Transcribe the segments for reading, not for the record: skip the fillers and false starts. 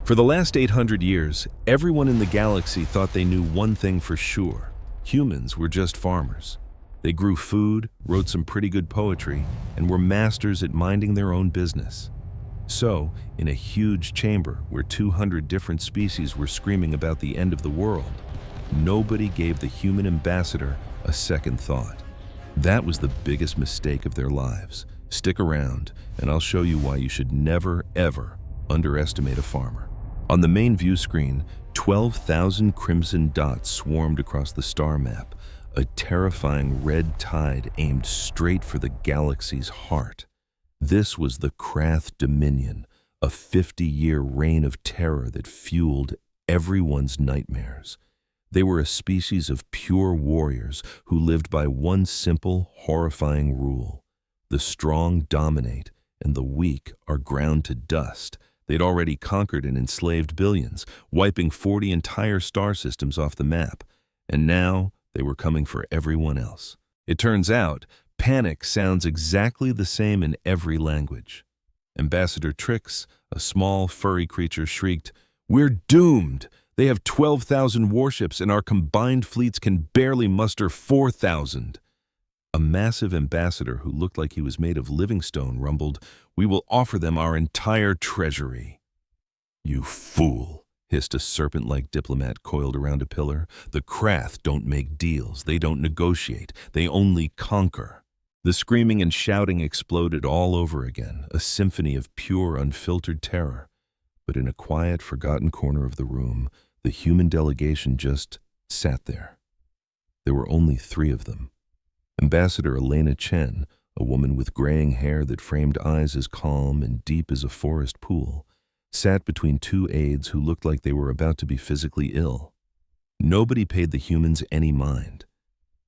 For the last 800 years, everyone in the galaxy thought they knew one thing for sure. Humans were just farmers. They grew food, wrote some pretty good poetry, and were masters at minding their own business. So, in a huge chamber where 200 different species were screaming about the end of the world, nobody gave the human ambassador a second thought. That was the biggest mistake of their lives. Stick around, and I'll show you why you should never, ever underestimate a farmer. On the main view screen, 12,000 crimson dots swarmed across the star map, a terrifying red tide aimed straight for the galaxy's heart. This was the Krath Dominion, a 50-year reign of terror that fueled everyone's nightmares. They were a species of pure warriors who lived by one simple, horrifying rule: the strong dominate and the weak are ground to dust. They'd already conquered and enslaved billions, wiping 40 entire star systems off the map. And now they were coming for everyone else. It turns out, panic sounds exactly the same in every language. Ambassador Trix, a small, furry creature, shrieked, "We're doomed! They have 12,000 warships and our combined fleets can barely muster 4,000. A massive ambassador who looked like he was made of living stone rumbled, "We will offer them our entire treasury." "You fool," hissed a serpent-like diplomat coiled around a pillar. "The Krath don't make deals, they don't negotiate, they only conquer." The screaming and shouting exploded all over again, a symphony of pure, unfiltered terror. But in a quiet, forgotten corner of the room, the human delegation just sat there. There were only 3 of them. Ambassador Elena Chen, a woman with graying hair that framed eyes as calm and deep as a forest pool, sat between 2 aides who looked like they were about to be physically ill. Nobody paid the humans any mind.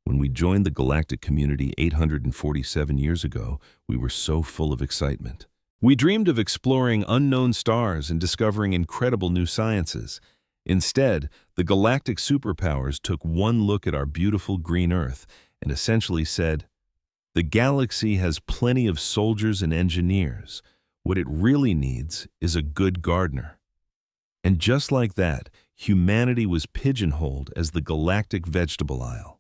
When we joined the galactic community 847 years ago, we were so full of excitement. We dreamed of exploring unknown stars and discovering incredible new sciences. Instead, the galactic superpowers took one look at our beautiful green Earth and essentially said, "The galaxy has plenty of soldiers and engineers. What it really needs is a good gardener." And just like that, humanity was pigeonholed as the galactic vegetable aisle.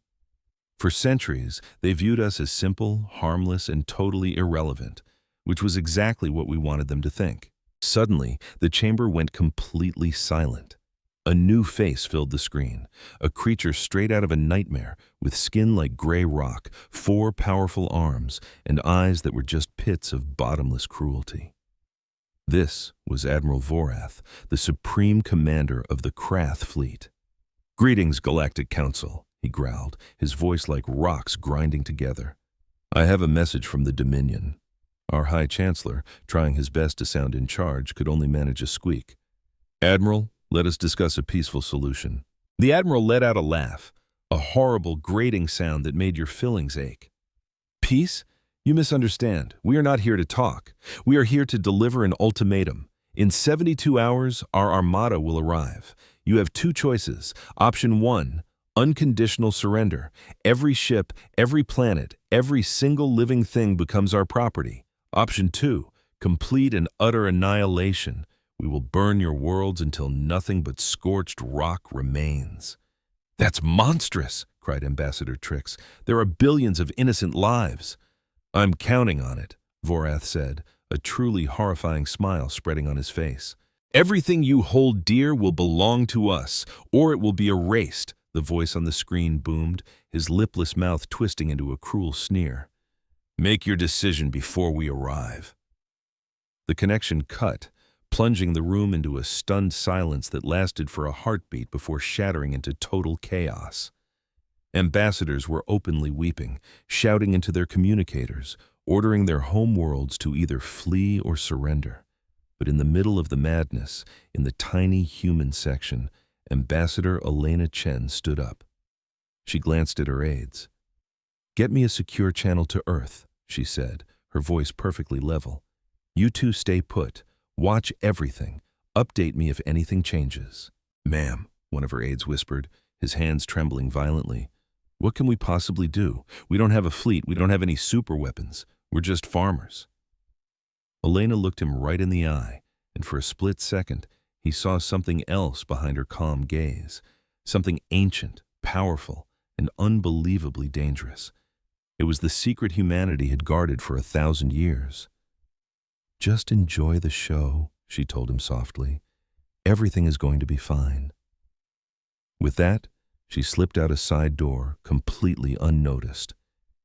For centuries, they viewed us as simple, harmless, and totally irrelevant, which was exactly what we wanted them to think. Suddenly, the chamber went completely silent. A new face filled the screen, a creature straight out of a nightmare, with skin like gray rock, 4 powerful arms, and eyes that were just pits of bottomless cruelty. This was Admiral Vorath, the supreme commander of the Krath fleet. "Greetings, Galactic Council," he growled, his voice like rocks grinding together. "I have a message from the Dominion." Our High Chancellor, trying his best to sound in charge, could only manage a squeak. "Admiral, let us discuss a peaceful solution." The Admiral let out a laugh, a horrible, grating sound that made your fillings ache. "Peace? You misunderstand. We are not here to talk. We are here to deliver an ultimatum. In 72 hours, our Armada will arrive. You have 2 choices. Option 1, unconditional surrender. Every ship, every planet, every single living thing becomes our property. Option 2, complete and utter annihilation. We will burn your worlds until nothing but scorched rock remains." "That's monstrous," cried Ambassador Trix. "There are billions of innocent lives." "I'm counting on it," Vorath said, a truly horrifying smile spreading on his face. "Everything you hold dear will belong to us, or it will be erased," the voice on the screen boomed, his lipless mouth twisting into a cruel sneer. "Make your decision before we arrive." The connection cut, plunging the room into a stunned silence that lasted for a heartbeat before shattering into total chaos. Ambassadors were openly weeping, shouting into their communicators, ordering their homeworlds to either flee or surrender. But in the middle of the madness, in the tiny human section, Ambassador Elena Chen stood up. She glanced at her aides. "Get me a secure channel to Earth," she said, her voice perfectly level. "You 2 stay put. Watch everything. Update me if anything changes." "Ma'am," one of her aides whispered, his hands trembling violently. "What can we possibly do? We don't have a fleet. We don't have any super weapons. We're just farmers." Elena looked him right in the eye, and for a split second, he saw something else behind her calm gaze, something ancient, powerful, and unbelievably dangerous. It was the secret humanity had guarded for 1,000 years. "Just enjoy the show," she told him softly. "Everything is going to be fine." With that, she slipped out a side door, completely unnoticed.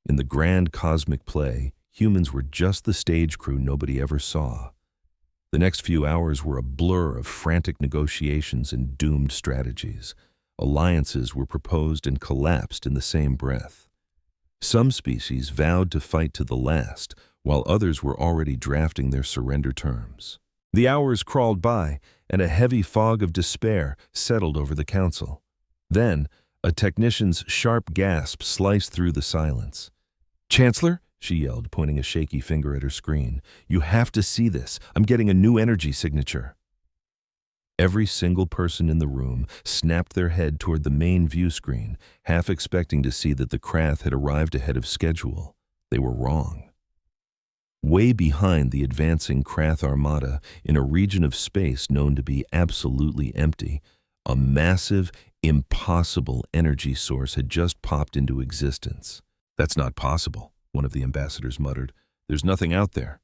In the grand cosmic play, humans were just the stage crew nobody ever saw. The next few hours were a blur of frantic negotiations and doomed strategies. Alliances were proposed and collapsed in the same breath. Some species vowed to fight to the last, while others were already drafting their surrender terms. The hours crawled by, and a heavy fog of despair settled over the council. Then, a technician's sharp gasp sliced through the silence. "Chancellor," she yelled, pointing a shaky finger at her screen, "you have to see this. I'm getting a new energy signature." Every single person in the room snapped their head toward the main view screen, half expecting to see that the Krath had arrived ahead of schedule. They were wrong. Way behind the advancing Krath Armada, in a region of space known to be absolutely empty, a massive, impossible energy source had just popped into existence. "That's not possible," one of the ambassadors muttered. "There's nothing out there."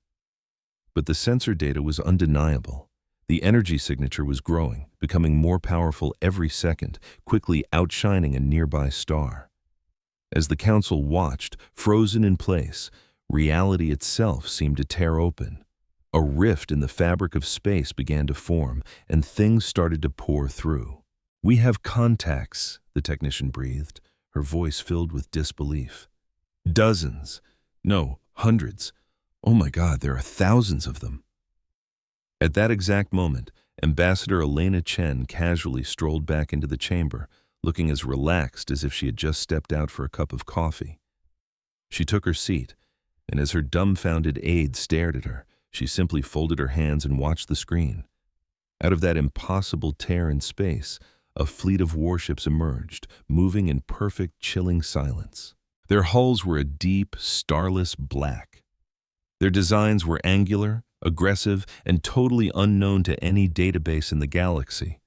But the sensor data was undeniable. The energy signature was growing, becoming more powerful every second, quickly outshining a nearby star. As the council watched, frozen in place, reality itself seemed to tear open. A rift in the fabric of space began to form, and things started to pour through. "We have contacts," the technician breathed, her voice filled with disbelief. "Dozens. No, hundreds. Oh my God, there are thousands of them." At that exact moment, Ambassador Elena Chen casually strolled back into the chamber, looking as relaxed as if she had just stepped out for a cup of coffee. She took her seat, and as her dumbfounded aide stared at her, she simply folded her hands and watched the screen. Out of that impossible tear in space, a fleet of warships emerged, moving in perfect, chilling silence. Their hulls were a deep, starless black. Their designs were angular, aggressive, and totally unknown to any database in the galaxy.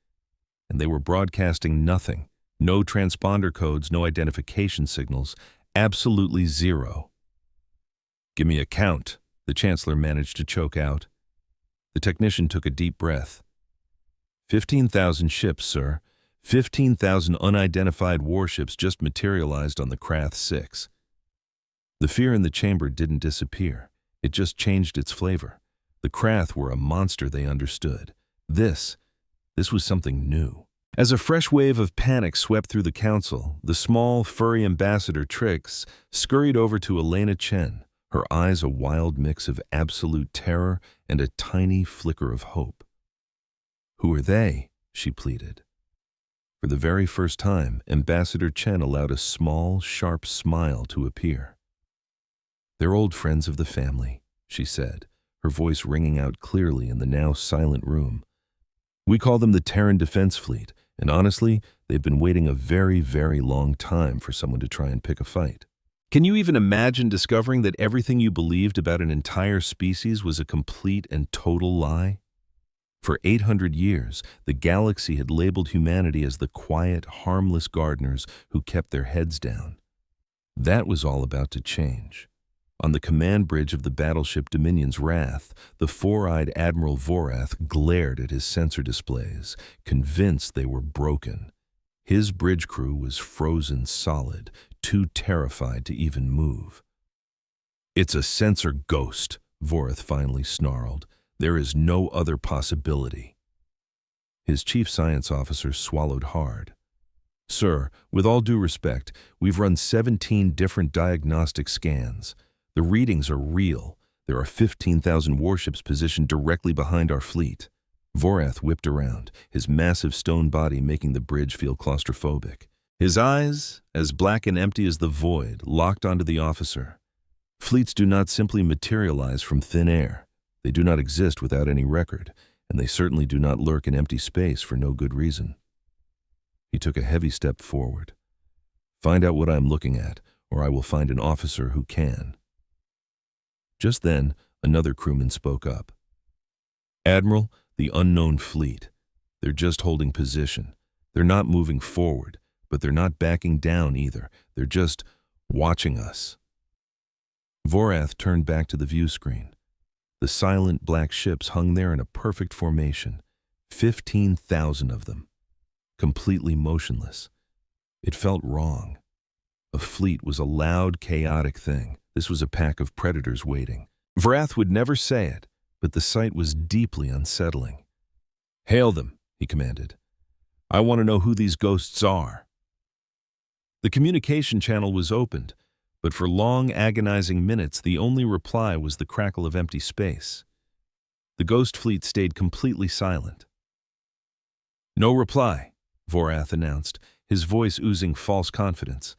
And they were broadcasting nothing. No transponder codes, no identification signals, absolutely zero. "Give me a count," the Chancellor managed to choke out. The technician took a deep breath. 15,000 ships, sir. 15,000 unidentified warships just materialized on the Krath 6. The fear in the chamber didn't disappear. It just changed its flavor. The Krath were a monster they understood. This was something new. As a fresh wave of panic swept through the council, the small, furry ambassador Trix scurried over to Elena Chen, her eyes a wild mix of absolute terror and a tiny flicker of hope. "Who are they?" she pleaded. For the very first time, Ambassador Chen allowed a small, sharp smile to appear. "They're old friends of the family," she said, her voice ringing out clearly in the now silent room. "We call them the Terran Defense Fleet, and honestly, they've been waiting a very, very long time for someone to try and pick a fight. Can you even imagine discovering that everything you believed about an entire species was a complete and total lie? For 800 years, the galaxy had labeled humanity as the quiet, harmless gardeners who kept their heads down. That was all about to change. On the command bridge of the battleship Dominion's Wrath, the four-eyed Admiral Vorath glared at his sensor displays, convinced they were broken. His bridge crew was frozen solid, too terrified to even move. "It's a sensor ghost," Vorath finally snarled. "There is no other possibility." His chief science officer swallowed hard. "Sir, with all due respect, we've run 17 different diagnostic scans. The readings are real. There are 15,000 warships positioned directly behind our fleet." Vorath whipped around, his massive stone body making the bridge feel claustrophobic. His eyes, as black and empty as the void, locked onto the officer. "Fleets do not simply materialize from thin air. They do not exist without any record, and they certainly do not lurk in empty space for no good reason." He took a heavy step forward. "Find out what I'm looking at, or I will find an officer who can." Just then, another crewman spoke up. "Admiral, the unknown fleet. They're just holding position. They're not moving forward, but they're not backing down either. They're just watching us. Vorath turned back to the view screen. The silent black ships hung there in a perfect formation, 15,000 of them, completely motionless. It felt wrong. A fleet was a loud, chaotic thing. This was a pack of predators waiting. Vorath would never say it, but the sight was deeply unsettling. "Hail them," he commanded. "I want to know who these ghosts are." The communication channel was opened, but for long, agonizing minutes, the only reply was the crackle of empty space. The ghost fleet stayed completely silent. "No reply," Vorath announced, his voice oozing false confidence.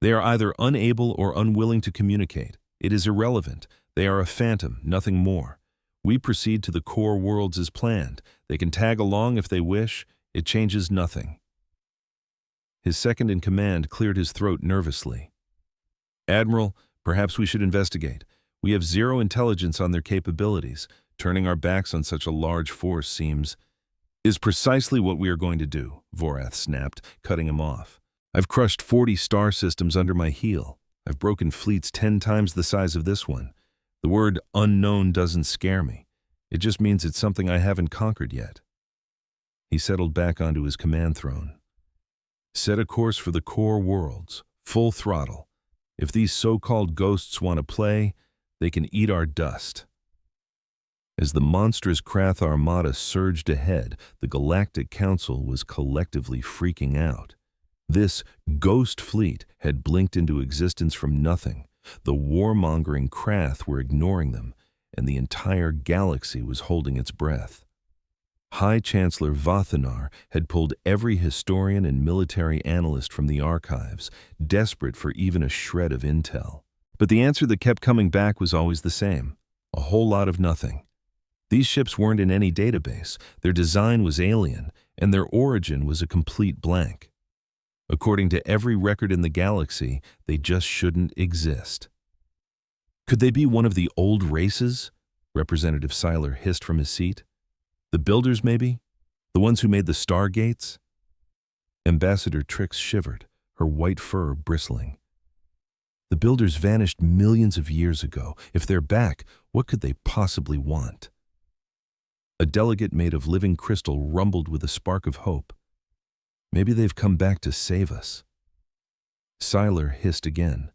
"They are either unable or unwilling to communicate. It is irrelevant. They are a phantom, nothing more. We proceed to the core worlds as planned. They can tag along if they wish. It changes nothing." His second-in-command cleared his throat nervously. "Admiral, perhaps we should investigate. We have zero intelligence on their capabilities. Turning our backs on such a large force is precisely what we are going to do," Vorath snapped, cutting him off. "I've crushed 40 star systems under my heel. I've broken fleets 10 times the size of this one. The word unknown doesn't scare me. It just means it's something I haven't conquered yet." He settled back onto his command throne. "Set a course for the core worlds, full throttle. If these so-called ghosts want to play, they can eat our dust." As the monstrous Krath Armada surged ahead, the Galactic Council was collectively freaking out. This ghost fleet had blinked into existence from nothing. The warmongering Krath were ignoring them, and the entire galaxy was holding its breath. High Chancellor Vathanar had pulled every historian and military analyst from the archives, desperate for even a shred of intel. But the answer that kept coming back was always the same: a whole lot of nothing. These ships weren't in any database, their design was alien, and their origin was a complete blank. According to every record in the galaxy, they just shouldn't exist. "Could they be one of the old races?" Representative Seiler hissed from his seat. "The builders, maybe? The ones who made the stargates?" Ambassador Trix shivered, her white fur bristling. "The builders vanished millions of years ago. If they're back, what could they possibly want?" A delegate made of living crystal rumbled with a spark of hope. "Maybe they've come back to save us." Seiler hissed again.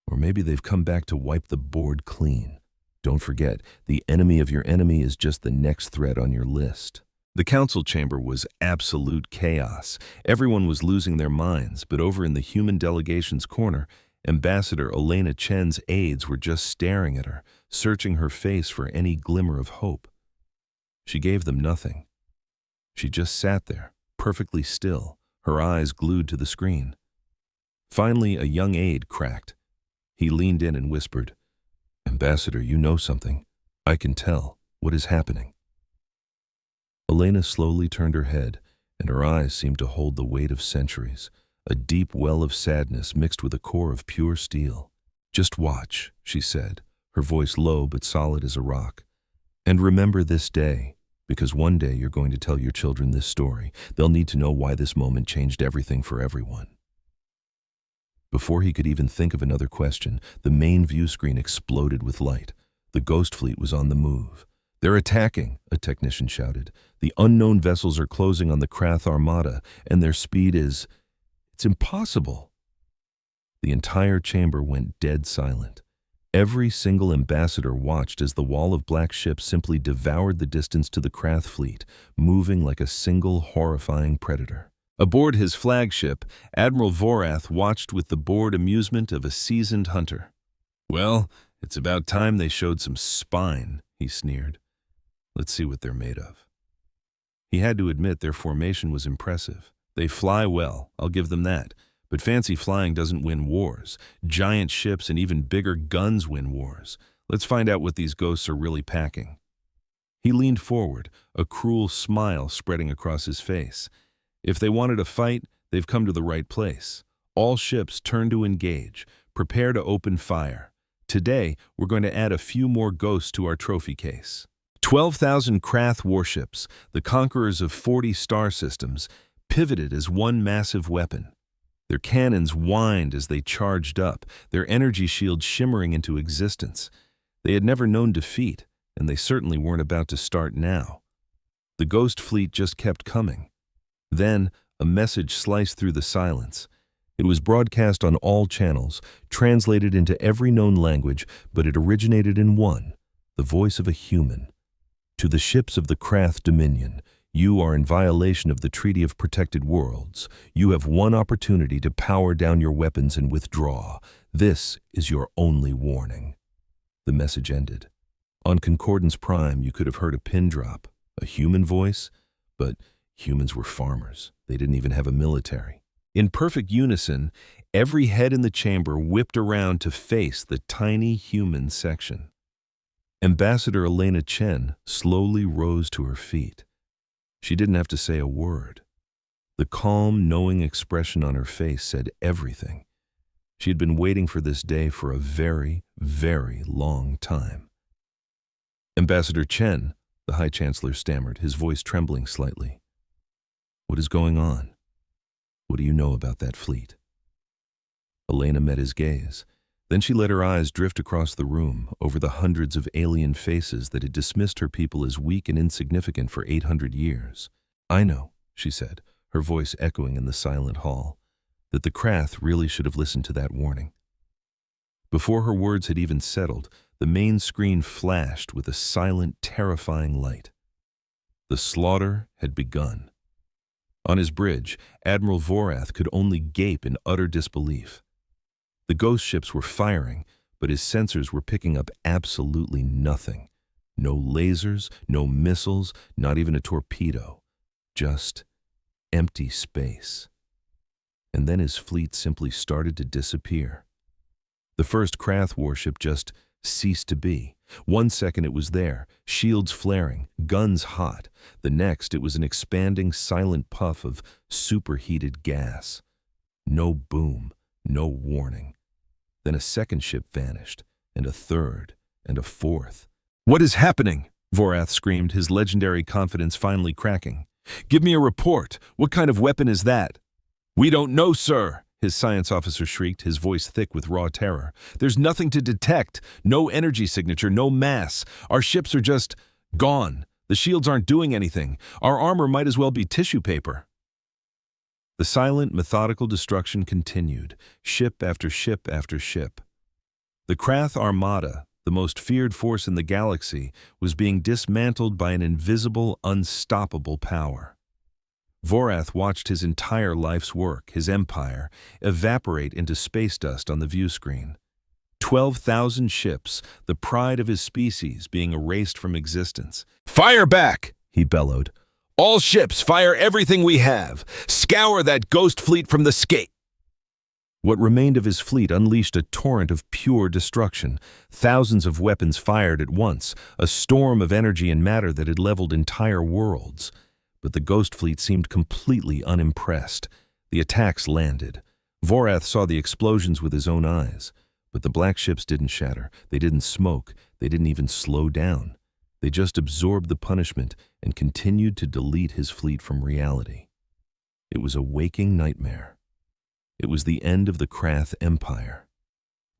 "Or maybe they've come back to wipe the board clean. Don't forget, the enemy of your enemy is just the next threat on your list." The council chamber was absolute chaos. Everyone was losing their minds, but over in the human delegation's corner, Ambassador Elena Chen's aides were just staring at her, searching her face for any glimmer of hope. She gave them nothing. She just sat there, perfectly still, her eyes glued to the screen. Finally, a young aide cracked. He leaned in and whispered, "Ambassador, you know something. I can tell. What is happening?" Elena slowly turned her head, and her eyes seemed to hold the weight of centuries, a deep well of sadness mixed with a core of pure steel. "Just watch," she said, her voice low but solid as a rock. "And remember this day, because one day you're going to tell your children this story. They'll need to know why this moment changed everything for everyone." Before he could even think of another question, the main view screen exploded with light. The ghost fleet was on the move. "They're attacking," a technician shouted. "The unknown vessels are closing on the Krath Armada, and their speed is... it's impossible." The entire chamber went dead silent. Every single ambassador watched as the wall of black ships simply devoured the distance to the Krath fleet, moving like a single horrifying predator. Aboard his flagship, Admiral Vorath watched with the bored amusement of a seasoned hunter. "Well, it's about time they showed some spine," he sneered. "Let's see what they're made of." He had to admit their formation was impressive. They fly well, I'll give them that. But fancy flying doesn't win wars. Giant ships and even bigger guns win wars. Let's find out what these ghosts are really packing. He leaned forward, a cruel smile spreading across his face. If they wanted a fight, they've come to the right place. All ships turn to engage. Prepare to open fire. Today, we're going to add a few more ghosts to our trophy case. 12,000 Krath warships, the conquerors of 40 star systems, pivoted as one massive weapon. Their cannons whined as they charged up, their energy shields shimmering into existence. They had never known defeat, and they certainly weren't about to start now. The Ghost Fleet just kept coming. Then, a message sliced through the silence. It was broadcast on all channels, translated into every known language, but it originated in one, the voice of a human. To the ships of the Krath Dominion, you are in violation of the Treaty of Protected Worlds. You have one opportunity to power down your weapons and withdraw. This is your only warning. The message ended. On Concordance Prime, you could have heard a pin drop, a human voice, but humans were farmers. They didn't even have a military. In perfect unison, every head in the chamber whipped around to face the tiny human section. Ambassador Elena Chen slowly rose to her feet. She didn't have to say a word. The calm, knowing expression on her face said everything. She had been waiting for this day for a very, very long time. Ambassador Chen, the High Chancellor stammered, his voice trembling slightly. What is going on? What do you know about that fleet? Elena met his gaze. Then she let her eyes drift across the room, over the hundreds of alien faces that had dismissed her people as weak and insignificant for 800 years. I know, she said, her voice echoing in the silent hall, that the Krath really should have listened to that warning. Before her words had even settled, the main screen flashed with a silent, terrifying light. The slaughter had begun. On his bridge, Admiral Vorath could only gape in utter disbelief. The ghost ships were firing, but his sensors were picking up absolutely nothing. No lasers, no missiles, not even a torpedo. Just empty space. And then his fleet simply started to disappear. The first Krath warship just ceased to be. 1 second it was there, shields flaring, guns hot. The next it was an expanding, silent puff of superheated gas. No boom, no warning. Then a second ship vanished, and a third, and a fourth. What is happening? Vorath screamed, his legendary confidence finally cracking. Give me a report. What kind of weapon is that? We don't know, sir, his science officer shrieked, his voice thick with raw terror. There's nothing to detect. No energy signature, no mass. Our ships are just gone. The shields aren't doing anything. Our armor might as well be tissue paper. The silent, methodical destruction continued, ship after ship after ship. The Krath Armada, the most feared force in the galaxy, was being dismantled by an invisible, unstoppable power. Vorath watched his entire life's work, his empire, evaporate into space dust on the view screen. 12,000 ships, the pride of his species, being erased from existence. Fire back, he bellowed. All ships, fire everything we have. Scour that ghost fleet from the sky. What remained of his fleet unleashed a torrent of pure destruction. Thousands of weapons fired at once, a storm of energy and matter that had leveled entire worlds. But the ghost fleet seemed completely unimpressed. The attacks landed. Vorath saw the explosions with his own eyes. But the black ships didn't shatter. They didn't smoke. They didn't even slow down. They just absorbed the punishment and continued to delete his fleet from reality. It was a waking nightmare. It was the end of the Krath Empire.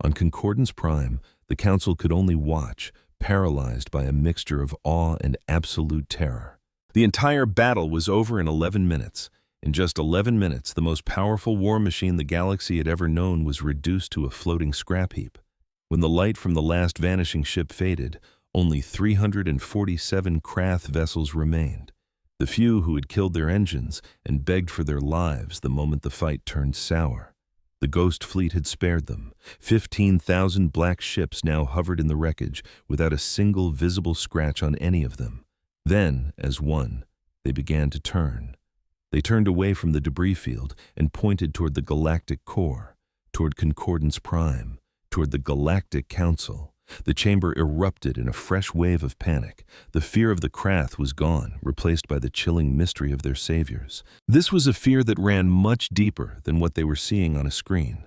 On Concordance Prime, the Council could only watch, paralyzed by a mixture of awe and absolute terror. The entire battle was over in 11 minutes. In just 11 minutes, the most powerful war machine the galaxy had ever known was reduced to a floating scrap heap. When the light from the last vanishing ship faded, only 347 Krath vessels remained, the few who had killed their engines and begged for their lives the moment the fight turned sour. The Ghost Fleet had spared them. 15,000 black ships now hovered in the wreckage without a single visible scratch on any of them. Then, as one, they began to turn. They turned away from the debris field and pointed toward the Galactic core, toward Concordance Prime, toward the Galactic Council. The chamber erupted in a fresh wave of panic. The fear of the Krath was gone, replaced by the chilling mystery of their saviors. This was a fear that ran much deeper than what they were seeing on a screen.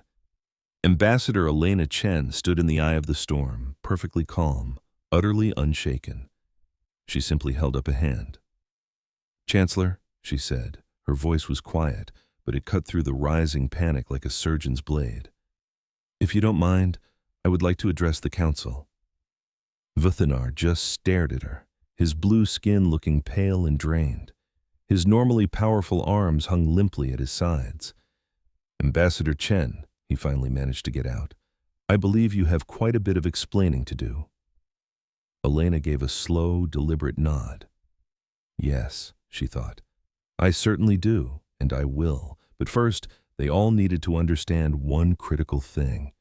Ambassador Elena Chen stood in the eye of the storm, perfectly calm, utterly unshaken. She simply held up a hand. "Chancellor," she said. Her voice was quiet, but it cut through the rising panic like a surgeon's blade. "If you don't mind, I would like to address the council." Vuthanar just stared at her, his blue skin looking pale and drained. His normally powerful arms hung limply at his sides. "Ambassador Chen," he finally managed to get out, "I believe you have quite a bit of explaining to do." Elena gave a slow, deliberate nod. "Yes," she thought, "I certainly do, and I will. But first, they all needed to understand one critical thing."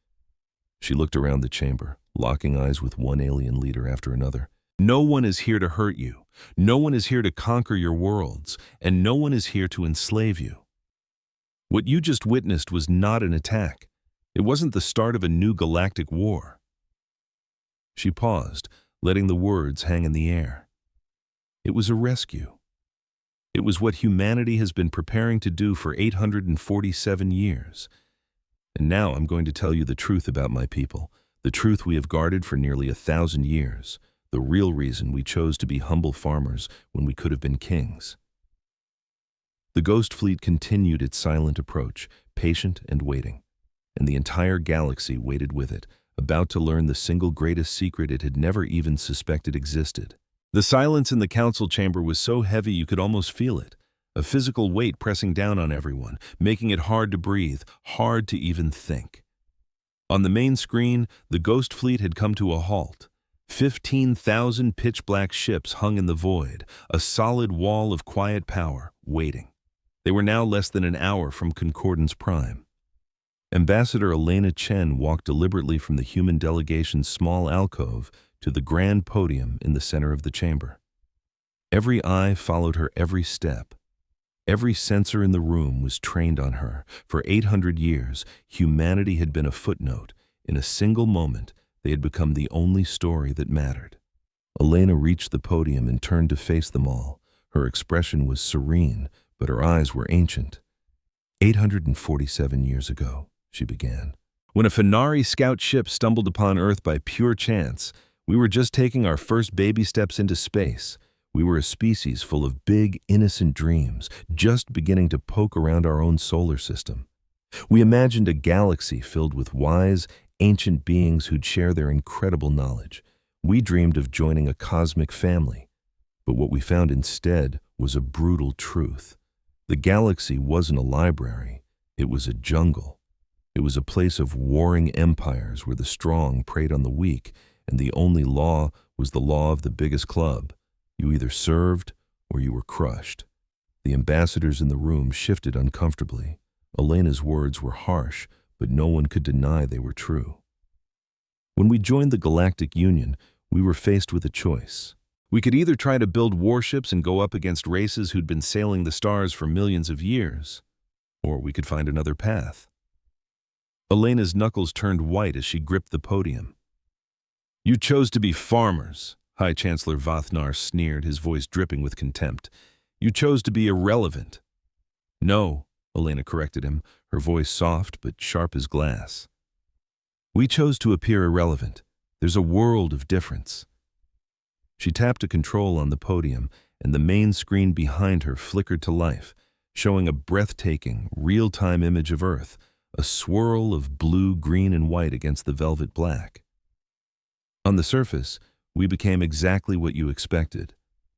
She looked around the chamber, locking eyes with one alien leader after another. "No one is here to hurt you. No one is here to conquer your worlds, and no one is here to enslave you. What you just witnessed was not an attack. It wasn't the start of a new galactic war." She paused, letting the words hang in the air. It was a rescue. It was what humanity has been preparing to do for 847 years. And now I'm going to tell you the truth about my people, the truth we have guarded for nearly 1,000 years, the real reason we chose to be humble farmers when we could have been kings. The Ghost Fleet continued its silent approach, patient and waiting, and the entire galaxy waited with it, about to learn the single greatest secret it had never even suspected existed. The silence in the council chamber was so heavy you could almost feel it, a physical weight pressing down on everyone, making it hard to breathe, hard to even think. On the main screen, the Ghost Fleet had come to a halt. 15,000 pitch-black ships hung in the void, a solid wall of quiet power, waiting. They were now less than an hour from Concordance Prime. Ambassador Elena Chen walked deliberately from the human delegation's small alcove to the grand podium in the center of the chamber. Every eye followed her every step. Every sensor in the room was trained on her. For 800 years, humanity had been a footnote. In a single moment, they had become the only story that mattered. Elena reached the podium and turned to face them all. Her expression was serene, but her eyes were ancient. 847 years ago, she began, when a Fenari scout ship stumbled upon Earth by pure chance, we were just taking our first baby steps into space. We were a species full of big, innocent dreams, just beginning to poke around our own solar system. We imagined a galaxy filled with wise, ancient beings who'd share their incredible knowledge. We dreamed of joining a cosmic family. But what we found instead was a brutal truth. The galaxy wasn't a library. It was a jungle. It was a place of warring empires where the strong preyed on the weak, and the only law was the law of the biggest club. You either served or you were crushed. The ambassadors in the room shifted uncomfortably. Elena's words were harsh, but no one could deny they were true. When we joined the Galactic Union, we were faced with a choice. We could either try to build warships and go up against races who'd been sailing the stars for millions of years, or we could find another path. Elena's knuckles turned white as she gripped the podium. "You chose to be farmers," High Chancellor Vuthanar sneered, his voice dripping with contempt. "You chose to be irrelevant." "No," Elena corrected him, her voice soft but sharp as glass. "We chose to appear irrelevant. There's a world of difference." She tapped a control on the podium, and the main screen behind her flickered to life, showing a breathtaking, real-time image of Earth, a swirl of blue, green, and white against the velvet black. On the surface, we became exactly what you expected.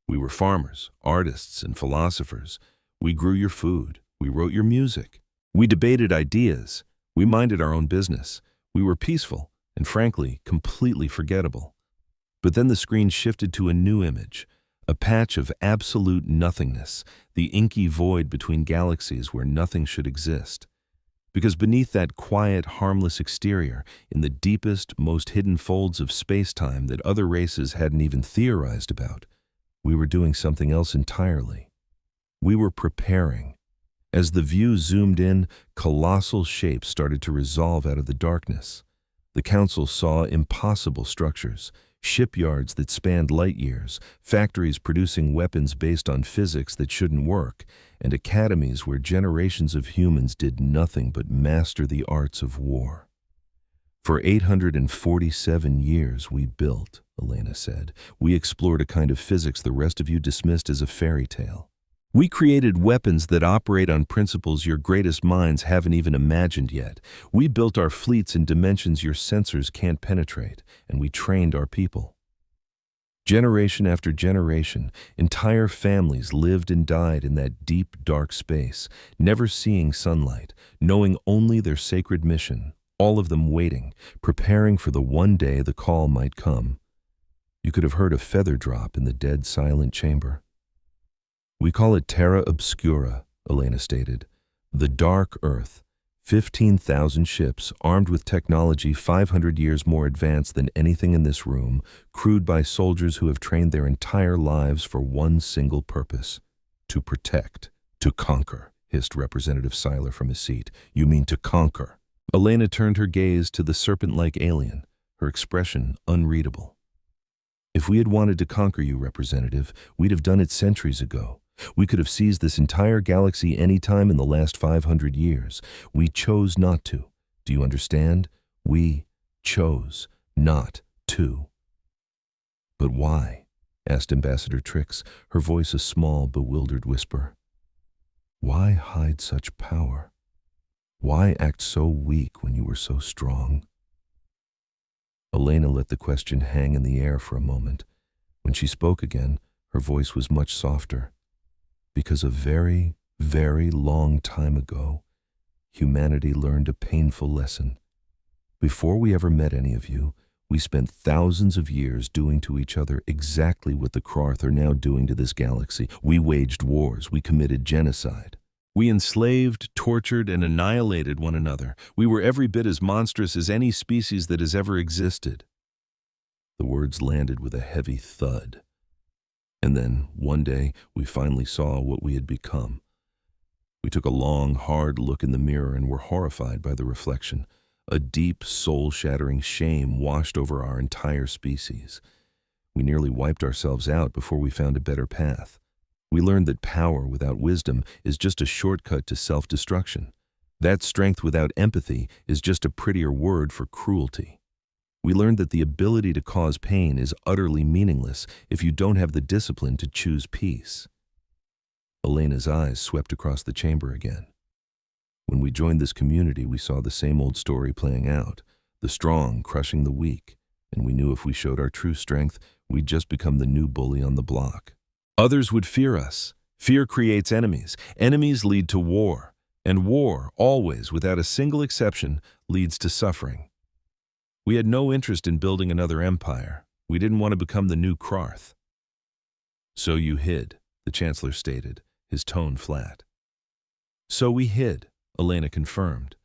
We were farmers, artists, and philosophers. We grew your food. We wrote your music. We debated ideas. We minded our own business. We were peaceful and, frankly, completely forgettable. But then the screen shifted to a new image, a patch of absolute nothingness, the inky void between galaxies where nothing should exist. Because beneath that quiet, harmless exterior, in the deepest, most hidden folds of space-time that other races hadn't even theorized about, we were doing something else entirely. We were preparing. As the view zoomed in, colossal shapes started to resolve out of the darkness. The council saw impossible structures, shipyards that spanned light years, factories producing weapons based on physics that shouldn't work, and academies where generations of humans did nothing but master the arts of war. For 847 years we built, Elena said. "We explored a kind of physics the rest of you dismissed as a fairy tale. We created weapons that operate on principles your greatest minds haven't even imagined yet. We built our fleets in dimensions your sensors can't penetrate, and we trained our people. Generation after generation, entire families lived and died in that deep, dark space, never seeing sunlight, knowing only their sacred mission, all of them waiting, preparing for the one day the call might come. You could have heard a feather drop in the dead, silent chamber. We call it Terra Obscura," Elena stated. "The Dark Earth. 15,000 ships, armed with technology 500 years more advanced than anything in this room, crewed by soldiers who have trained their entire lives for one single purpose: to protect, to conquer," hissed Representative Seiler from his seat. "You mean to conquer?" Elena turned her gaze to the serpent-like alien, her expression unreadable. "If we had wanted to conquer you, Representative, we'd have done it centuries ago. We could have seized this entire galaxy any time in the last 500 years. We chose not to. Do you understand? We chose not to." "But why?" asked Ambassador Trix, her voice a small, bewildered whisper. "Why hide such power? Why act so weak when you were so strong?" Elena let the question hang in the air for a moment. When she spoke again, her voice was much softer. "Because a very, very long time ago, humanity learned a painful lesson. Before we ever met any of you, we spent thousands of years doing to each other exactly what the Krarth are now doing to this galaxy. We waged wars. We committed genocide. We enslaved, tortured, and annihilated one another. We were every bit as monstrous as any species that has ever existed." The words landed with a heavy thud. "And then, one day, we finally saw what we had become. We took a long, hard look in the mirror and were horrified by the reflection. A deep, soul-shattering shame washed over our entire species. We nearly wiped ourselves out before we found a better path. We learned that power without wisdom is just a shortcut to self-destruction. That strength without empathy is just a prettier word for cruelty. We learned that the ability to cause pain is utterly meaningless if you don't have the discipline to choose peace." Elena's eyes swept across the chamber again. "When we joined this community, we saw the same old story playing out, the strong crushing the weak, and we knew if we showed our true strength, we'd just become the new bully on the block. Others would fear us. Fear creates enemies. Enemies lead to war, and war, always, without a single exception, leads to suffering. We had no interest in building another empire. We didn't want to become the new Krarth." "So you hid," the Chancellor stated, his tone flat. "So we hid," Elena confirmed.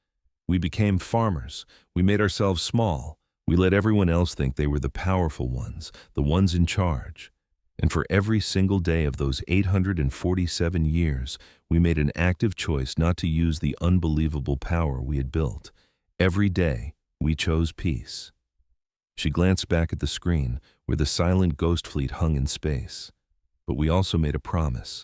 "We became farmers. We made ourselves small. We let everyone else think they were the powerful ones, the ones in charge. And for every single day of those 847 years, we made an active choice not to use the unbelievable power we had built. Every day, we chose peace." She glanced back at the screen, where the silent ghost fleet hung in space. "But we also made a promise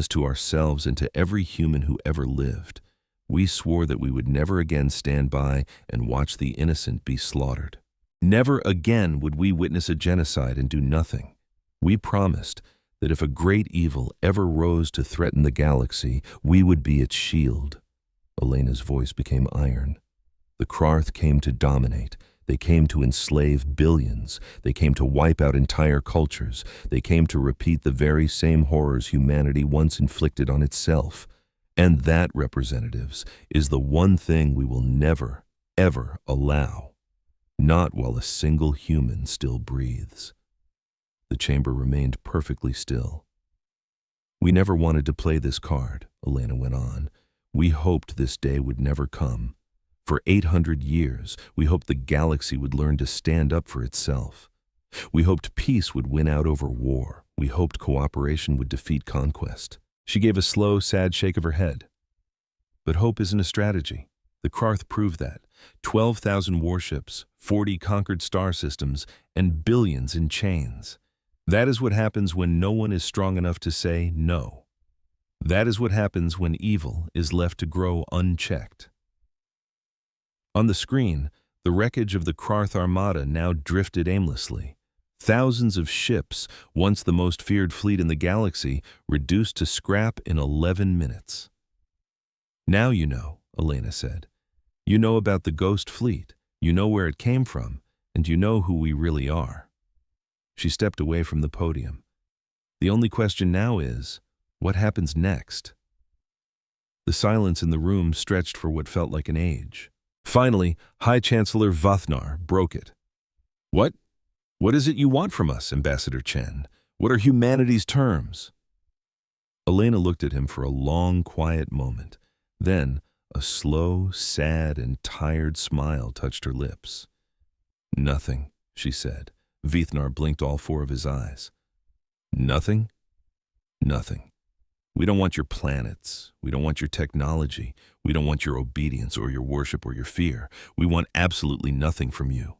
to ourselves and to every human who ever lived. We swore that we would never again stand by and watch the innocent be slaughtered. Never again would we witness a genocide and do nothing. We promised that if a great evil ever rose to threaten the galaxy, we would be its shield." Elena's voice became iron. "The Krarth came to dominate. They came to enslave billions. They came to wipe out entire cultures. They came to repeat the very same horrors humanity once inflicted on itself. And that, representatives, is the one thing we will never, ever allow. Not while a single human still breathes." The chamber remained perfectly still. "We never wanted to play this card," Elena went on. "We hoped this day would never come. For 800 years, we hoped the galaxy would learn to stand up for itself. We hoped peace would win out over war. We hoped cooperation would defeat conquest." She gave a slow, sad shake of her head. "But hope isn't a strategy. The Krarth proved that. 12,000 warships, 40 conquered star systems, and billions in chains. That is what happens when no one is strong enough to say no. That is what happens when evil is left to grow unchecked." On the screen, the wreckage of the Krarth Armada now drifted aimlessly. Thousands of ships, once the most feared fleet in the galaxy, reduced to scrap in 11 minutes. Now you know, Elena said. You know about the ghost fleet, you know where it came from, and you know who we really are. She stepped away from the podium. The only question now is, what happens next? The silence in the room stretched for what felt like an age. Finally, High Chancellor Vathnar broke it. What? What is it you want from us, Ambassador Chen? What are humanity's terms? Elena looked at him for a long, quiet moment. Then, a slow, sad, and tired smile touched her lips. Nothing, she said. Vathnar blinked all four of his eyes. Nothing? Nothing. We don't want your planets. We don't want your technology. We don't want your obedience or your worship or your fear. We want absolutely nothing from you.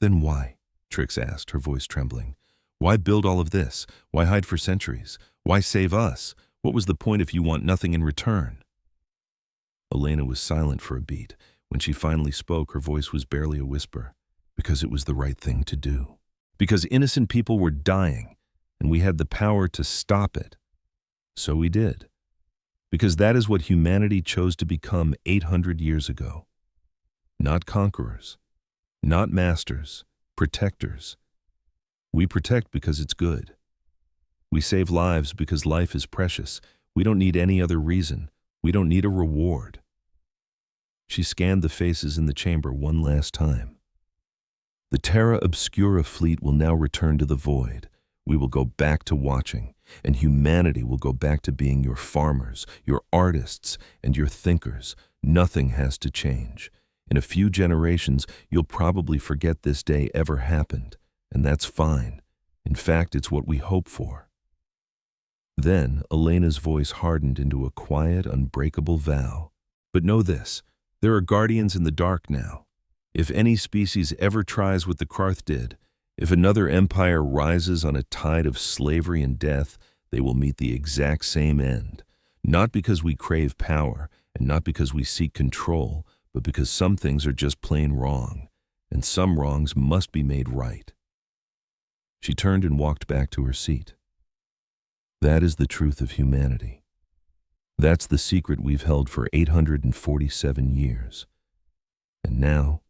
Then why? Trix asked, her voice trembling. Why build all of this? Why hide for centuries? Why save us? What was the point if you want nothing in return? Elena was silent for a beat. When she finally spoke, her voice was barely a whisper. Because it was the right thing to do. Because innocent people were dying, and we had the power to stop it. So we did. Because that is what humanity chose to become 800 years ago. Not conquerors. Not masters. Protectors. We protect because it's good. We save lives because life is precious. We don't need any other reason. We don't need a reward. She scanned the faces in the chamber one last time. The Terra Obscura fleet will now return to the void. We will go back to watching, and humanity will go back to being your farmers, your artists, and your thinkers. Nothing has to change. In a few generations, you'll probably forget this day ever happened, and that's fine. In fact, it's what we hope for. Then, Elena's voice hardened into a quiet, unbreakable vow. But know this, there are guardians in the dark now. If any species ever tries what the Karth did, if another empire rises on a tide of slavery and death, they will meet the exact same end. Not because we crave power, and not because we seek control, but because some things are just plain wrong, and some wrongs must be made right. She turned and walked back to her seat. That is the truth of humanity. That's the secret we've held for 847 years. And now,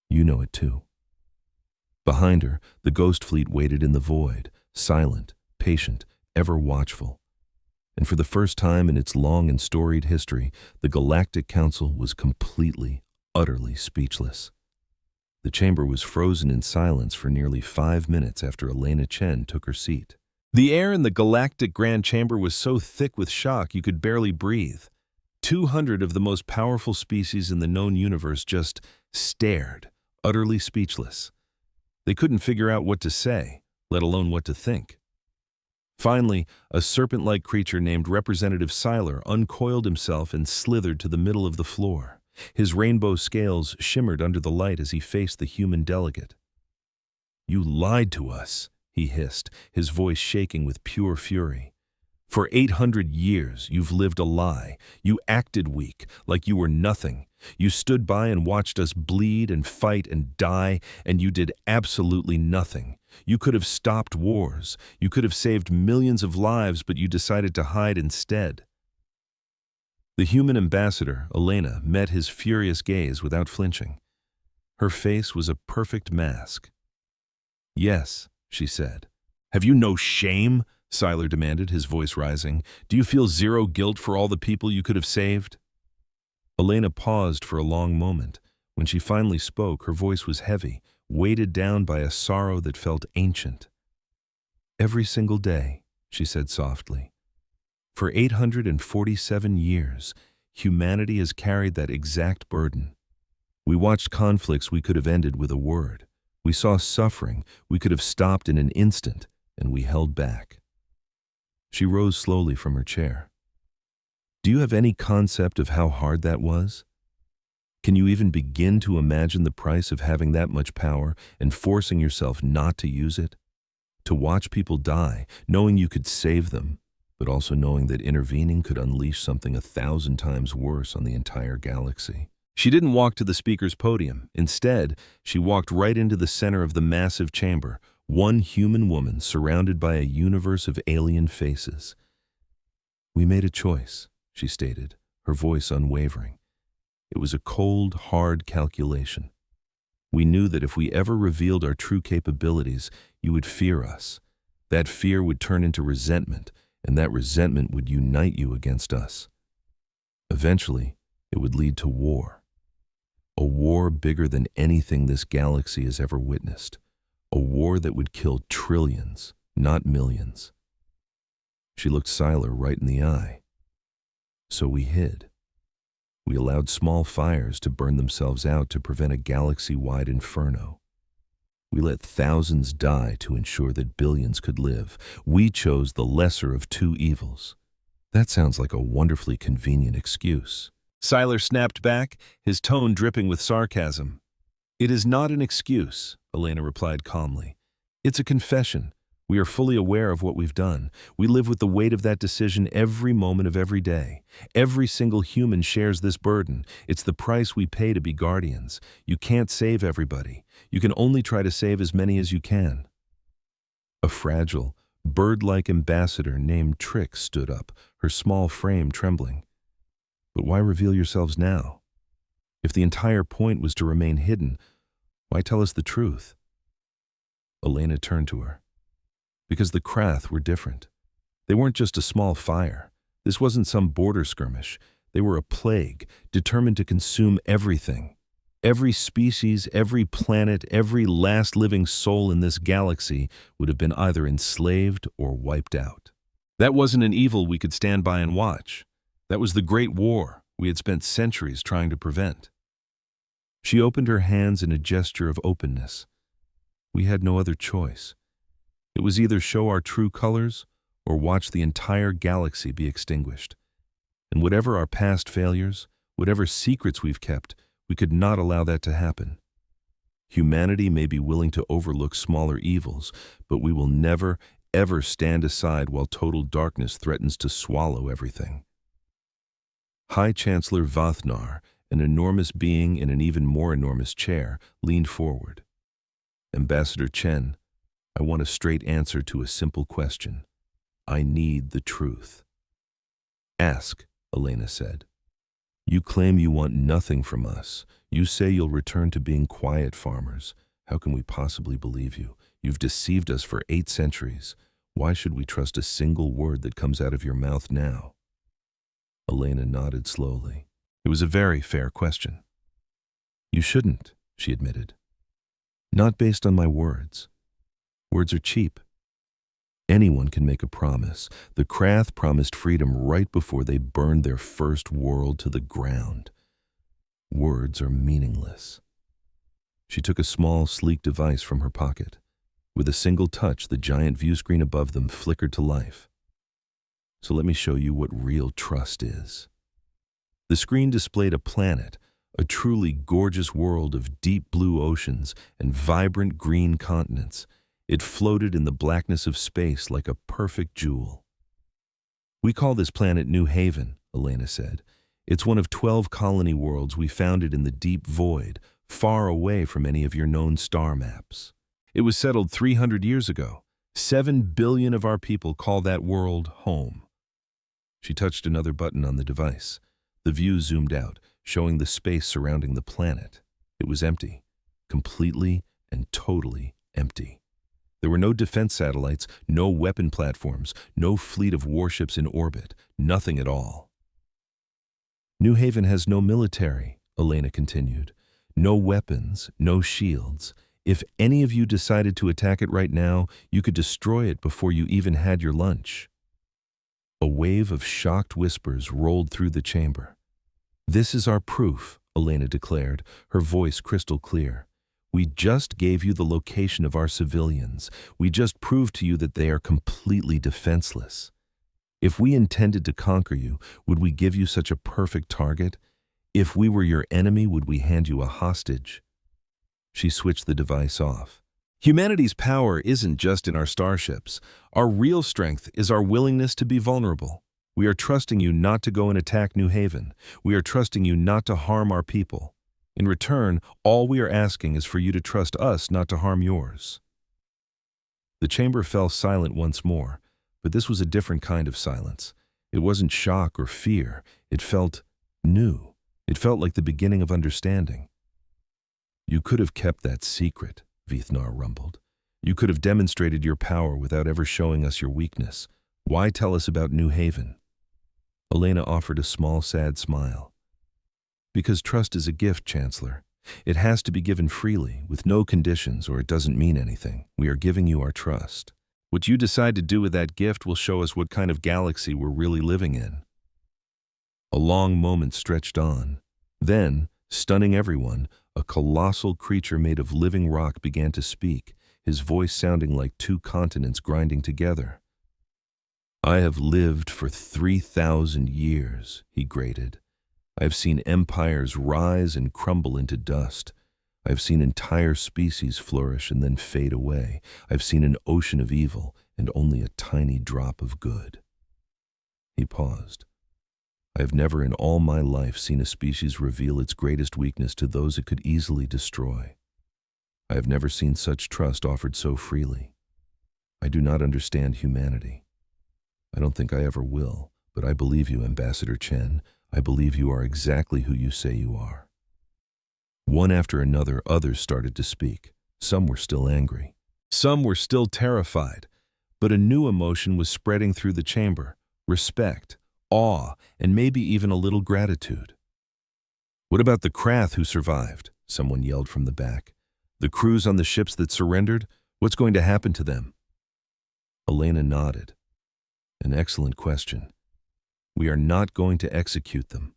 you know it too. Behind her, the ghost fleet waited in the void, silent, patient, ever watchful. And for the first time in its long and storied history, the Galactic Council was completely, utterly speechless. The chamber was frozen in silence for nearly 5 minutes after Elena Chen took her seat. The air in the Galactic Grand Chamber was so thick with shock you could barely breathe. 200 of the most powerful species in the known universe just stared, utterly speechless. They couldn't figure out what to say, let alone what to think. Finally, a serpent-like creature named Representative Siler uncoiled himself and slithered to the middle of the floor. His rainbow scales shimmered under the light as he faced the human delegate. "You lied to us," he hissed, his voice shaking with pure fury. "For 800 years, you've lived a lie. You acted weak, like you were nothing. You stood by and watched us bleed and fight and die, and you did absolutely nothing. You could have stopped wars. You could have saved millions of lives, but you decided to hide instead." The human ambassador, Elena, met his furious gaze without flinching. Her face was a perfect mask. "Yes," she said. "Have you no shame?" Siler demanded, his voice rising. "Do you feel zero guilt for all the people you could have saved?" Elena paused for a long moment. When she finally spoke, her voice was heavy, weighted down by a sorrow that felt ancient. "Every single day," she said softly. "For 847 years, humanity has carried that exact burden. We watched conflicts we could have ended with a word. We saw suffering we could have stopped in an instant, and we held back." She rose slowly from her chair. "Do you have any concept of how hard that was? Can you even begin to imagine the price of having that much power and forcing yourself not to use it? To watch people die, knowing you could save them, but also knowing that intervening could unleash something 1,000 times worse on the entire galaxy." She didn't walk to the speaker's podium. Instead, she walked right into the center of the massive chamber, one human woman surrounded by a universe of alien faces. "We made a choice," she stated, her voice unwavering. It was a cold, hard calculation. "We knew that if we ever revealed our true capabilities, you would fear us. That fear would turn into resentment, and that resentment would unite you against us. Eventually, it would lead to war. A war bigger than anything this galaxy has ever witnessed. A war that would kill trillions, not millions." She looked Siler right in the eye. "So we hid. We allowed small fires to burn themselves out to prevent a galaxy-wide inferno. We let thousands die to ensure that billions could live. We chose the lesser of two evils." "That sounds like a wonderfully convenient excuse." Siler snapped back, his tone dripping with sarcasm. "It is not an excuse," Elena replied calmly. "It's a confession. We are fully aware of what we've done. We live with the weight of that decision every moment of every day. Every single human shares this burden. It's the price we pay to be guardians. You can't save everybody. You can only try to save as many as you can." A fragile, bird-like ambassador named Trix stood up, her small frame trembling. "But why reveal yourselves now? If the entire point was to remain hidden, why tell us the truth?" Elena turned to her. "Because the Krath were different. They weren't just a small fire. This wasn't some border skirmish. They were a plague, determined to consume everything. Every species, every planet, every last living soul in this galaxy would have been either enslaved or wiped out. That wasn't an evil we could stand by and watch. That was the Great War we had spent centuries trying to prevent." She opened her hands in a gesture of openness. "We had no other choice. It was either show our true colors or watch the entire galaxy be extinguished. And whatever our past failures, whatever secrets we've kept, we could not allow that to happen. Humanity may be willing to overlook smaller evils, but we will never, ever stand aside while total darkness threatens to swallow everything." High Chancellor Vathnar, an enormous being in an even more enormous chair, leaned forward. "Ambassador Chen, I want a straight answer to a simple question. I need the truth." "Ask," Elena said. "You claim you want nothing from us. You say you'll return to being quiet farmers. How can we possibly believe you? You've deceived us for 8 centuries. Why should we trust a single word that comes out of your mouth now?" Elena nodded slowly. It was a very fair question. "You shouldn't," she admitted. "Not based on my words. Words are cheap. Anyone can make a promise. The Krath promised freedom right before they burned their first world to the ground. Words are meaningless." She took a small, sleek device from her pocket. With a single touch, the giant viewscreen above them flickered to life. "So let me show you what real trust is." The screen displayed a planet, a truly gorgeous world of deep blue oceans and vibrant green continents. It floated in the blackness of space like a perfect jewel. "We call this planet New Haven," Elena said. "It's one of 12 colony worlds we founded in the deep void, far away from any of your known star maps. It was settled 300 years ago. 7 billion of our people call that world home." She touched another button on the device. The view zoomed out, showing the space surrounding the planet. It was empty, completely and totally empty. There were no defense satellites, no weapon platforms, no fleet of warships in orbit, nothing at all. "New Haven has no military," Elena continued. "No weapons, no shields. If any of you decided to attack it right now, you could destroy it before you even had your lunch." A wave of shocked whispers rolled through the chamber. "This is our proof," Elena declared, her voice crystal clear. "We just gave you the location of our civilians. We just proved to you that they are completely defenseless. If we intended to conquer you, would we give you such a perfect target? If we were your enemy, would we hand you a hostage?" She switched the device off. "Humanity's power isn't just in our starships. Our real strength is our willingness to be vulnerable. We are trusting you not to go and attack New Haven. We are trusting you not to harm our people. In return, all we are asking is for you to trust us not to harm yours." The chamber fell silent once more, but this was a different kind of silence. It wasn't shock or fear. It felt new. It felt like the beginning of understanding. "You could have kept that secret," Vithnar rumbled. "You could have demonstrated your power without ever showing us your weakness. Why tell us about New Haven?" Elena offered a small, sad smile. "Because trust is a gift, Chancellor. It has to be given freely, with no conditions, or it doesn't mean anything. We are giving you our trust. What you decide to do with that gift will show us what kind of galaxy we're really living in." A long moment stretched on. Then, stunning everyone, a colossal creature made of living rock began to speak, his voice sounding like two continents grinding together. "I have lived for 3,000 years, he grated. I have seen empires rise and crumble into dust. I have seen entire species flourish and then fade away. I have seen an ocean of evil and only a tiny drop of good." He paused. "I have never in all my life seen a species reveal its greatest weakness to those it could easily destroy. I have never seen such trust offered so freely. I do not understand humanity. I don't think I ever will, but I believe you, Ambassador Chen. I believe you are exactly who you say you are." One after another, others started to speak. Some were still angry. Some were still terrified. But a new emotion was spreading through the chamber: respect, awe, and maybe even a little gratitude. "What about the Krath who survived?" someone yelled from the back. "The crews on the ships that surrendered? What's going to happen to them?" Elena nodded. "An excellent question. We are not going to execute them.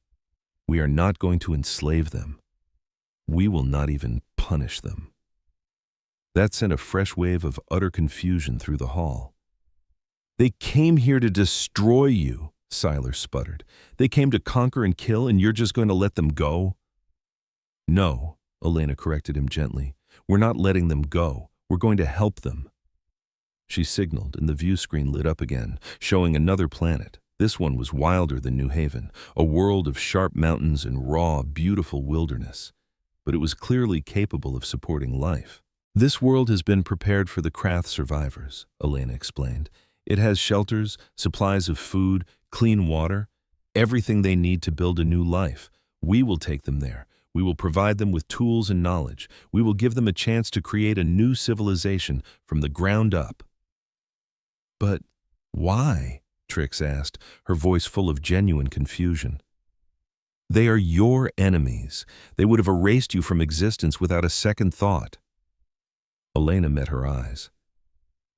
We are not going to enslave them. We will not even punish them." That sent a fresh wave of utter confusion through the hall. "They came here to destroy you," Siler sputtered. "They came to conquer and kill, and you're just going to let them go?" "No," Elena corrected him gently. "We're not letting them go. We're going to help them." She signaled, and the view screen lit up again, showing another planet. This one was wilder than New Haven, a world of sharp mountains and raw, beautiful wilderness. But it was clearly capable of supporting life. "This world has been prepared for the Krath survivors," Elena explained. "It has shelters, supplies of food, clean water, everything they need to build a new life. We will take them there. We will provide them with tools and knowledge. We will give them a chance to create a new civilization from the ground up." "But why?" Trix asked, her voice full of genuine confusion. "They are your enemies. They would have erased you from existence without a second thought." Elena met her eyes.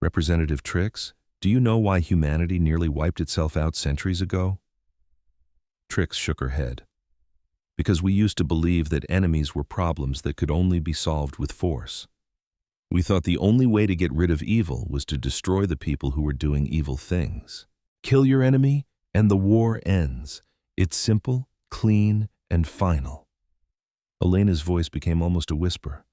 "Representative Trix, do you know why humanity nearly wiped itself out centuries ago?" Trix shook her head. "Because we used to believe that enemies were problems that could only be solved with force. We thought the only way to get rid of evil was to destroy the people who were doing evil things. Kill your enemy, and the war ends. It's simple, clean, and final." Elena's voice became almost a whisper.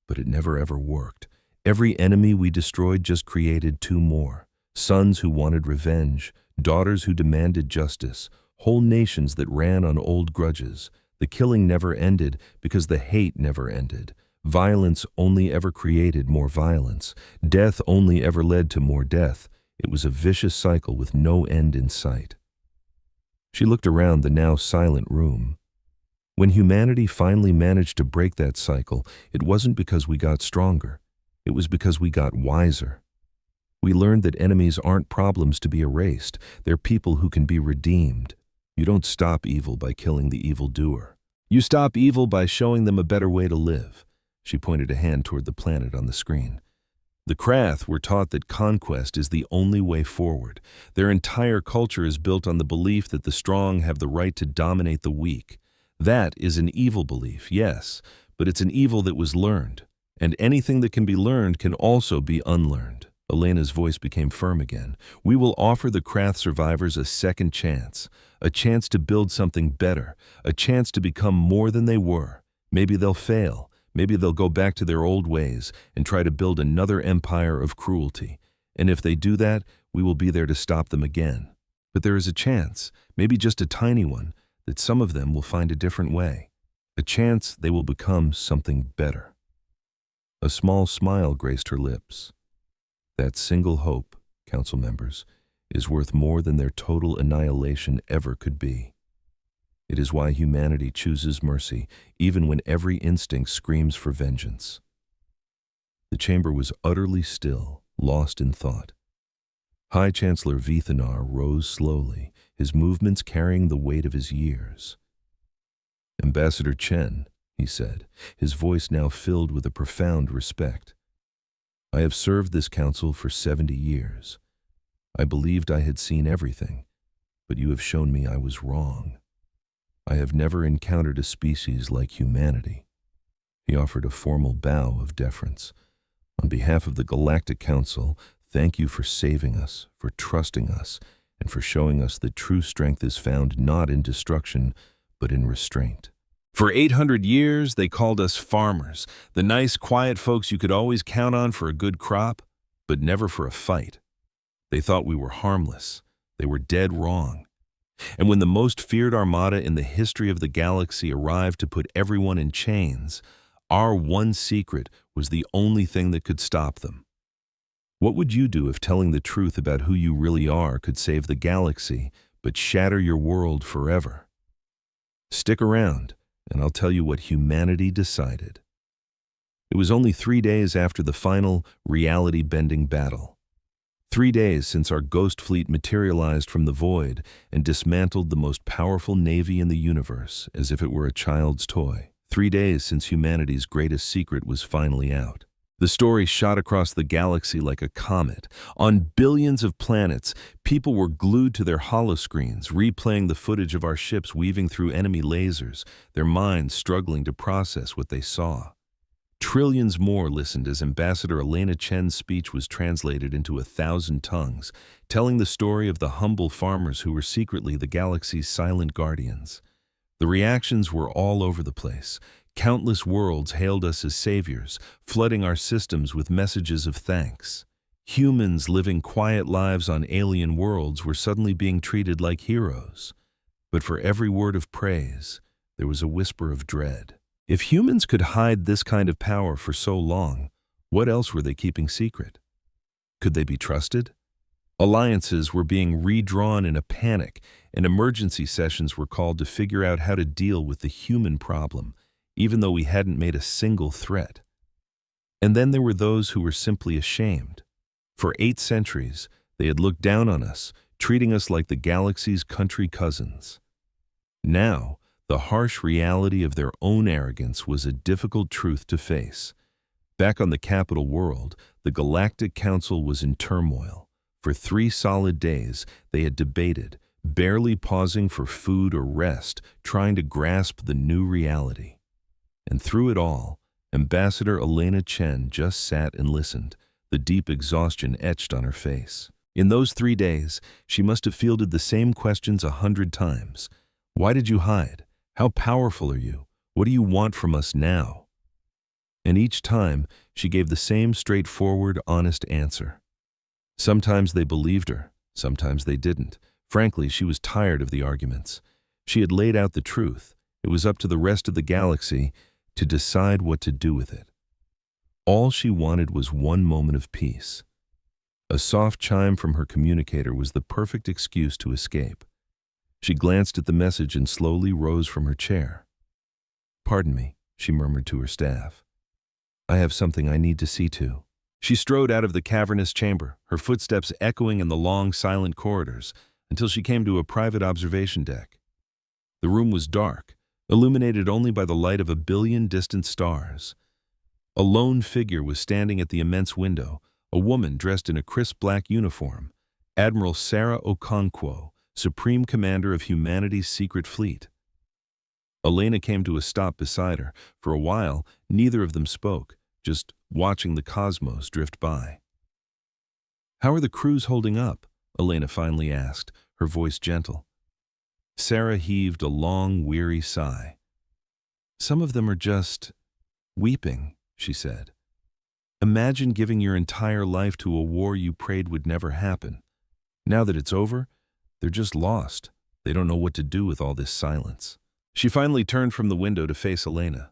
"But it never ever worked. Every enemy we destroyed just created two more. Sons who wanted revenge, daughters who demanded justice, whole nations that ran on old grudges. The killing never ended because the hate never ended. Violence only ever created more violence. Death only ever led to more death. It was a vicious cycle with no end in sight." She looked around the now silent room. When humanity finally managed to break that cycle, it wasn't because we got stronger. It was because we got wiser. We learned that enemies aren't problems to be erased. They're people who can be redeemed. You don't stop evil by killing the evildoer. You stop evil by showing them a better way to live. She pointed a hand toward the planet on the screen. The Krath were taught that conquest is the only way forward. Their entire culture is built on the belief that the strong have the right to dominate the weak. That is an evil belief, yes, but it's an evil that was learned. And anything that can be learned can also be unlearned. Elena's voice became firm again. "We will offer the Krath survivors a second chance, a chance to build something better, a chance to become more than they were. Maybe they'll fail. Maybe they'll go back to their old ways and try to build another empire of cruelty. And if they do that, we will be there to stop them again. But there is a chance, maybe just a tiny one, that some of them will find a different way. A chance they will become something better. A small smile graced her lips. That single hope, council members, is worth more than their total annihilation ever could be. It is why humanity chooses mercy, even when every instinct screams for vengeance. The chamber was utterly still, lost in thought. High Chancellor Vithanar rose slowly, his movements carrying the weight of his years. "Ambassador Chen," he said, his voice now filled with a profound respect. "I have served this council for 70 years. I believed I had seen everything, but you have shown me I was wrong. I have never encountered a species like humanity." He offered a formal bow of deference. "On behalf of the Galactic Council, thank you for saving us, for trusting us, and for showing us that true strength is found not in destruction, but in restraint." For 800 years, they called us farmers, the nice, quiet folks you could always count on for a good crop, but never for a fight. They thought we were harmless. They were dead wrong. And when the most feared armada in the history of the galaxy arrived to put everyone in chains, our one secret was the only thing that could stop them. What would you do if telling the truth about who you really are could save the galaxy, but shatter your world forever? Stick around, and I'll tell you what humanity decided. It was only 3 days after the final, reality-bending battle. 3 days since our ghost fleet materialized from the void and dismantled the most powerful navy in the universe as if it were a child's toy. 3 days since humanity's greatest secret was finally out. The story shot across the galaxy like a comet. On billions of planets, people were glued to their holoscreens, replaying the footage of our ships weaving through enemy lasers, their minds struggling to process what they saw. Trillions more listened as Ambassador Elena Chen's speech was translated into 1,000 tongues, telling the story of the humble farmers who were secretly the galaxy's silent guardians. The reactions were all over the place. Countless worlds hailed us as saviors, flooding our systems with messages of thanks. Humans living quiet lives on alien worlds were suddenly being treated like heroes. But for every word of praise, there was a whisper of dread. If humans could hide this kind of power for so long, what else were they keeping secret? Could they be trusted? Alliances were being redrawn in a panic, and emergency sessions were called to figure out how to deal with the human problem, even though we hadn't made a single threat. And then there were those who were simply ashamed. For 8 centuries, they had looked down on us, treating us like the galaxy's country cousins. Now, the harsh reality of their own arrogance was a difficult truth to face. Back on the capital world, the Galactic Council was in turmoil. For 3 solid days, they had debated, barely pausing for food or rest, trying to grasp the new reality. And through it all, Ambassador Elena Chen just sat and listened, the deep exhaustion etched on her face. In those 3 days, she must have fielded the same questions 100 times. Why did you hide? How powerful are you? What do you want from us now? And each time, she gave the same straightforward, honest answer. Sometimes they believed her, sometimes they didn't. Frankly, she was tired of the arguments. She had laid out the truth. It was up to the rest of the galaxy to decide what to do with it. All she wanted was one moment of peace. A soft chime from her communicator was the perfect excuse to escape. She glanced at the message and slowly rose from her chair. "Pardon me," she murmured to her staff. "I have something I need to see to." She strode out of the cavernous chamber, her footsteps echoing in the long, silent corridors, until she came to a private observation deck. The room was dark, illuminated only by the light of a billion distant stars. A lone figure was standing at the immense window, a woman dressed in a crisp black uniform, Admiral Sarah Okonkwo, Supreme Commander of humanity's secret fleet. Elena came to a stop beside her. For a while, neither of them spoke, just watching the cosmos drift by. "How are the crews holding up?" Elena finally asked, her voice gentle. Sarah heaved a long, weary sigh. "Some of them are just weeping," she said. "Imagine giving your entire life to a war you prayed would never happen. Now that it's over, They're just lost. They don't know what to do with all this silence. She finally turned from the window to face Elena.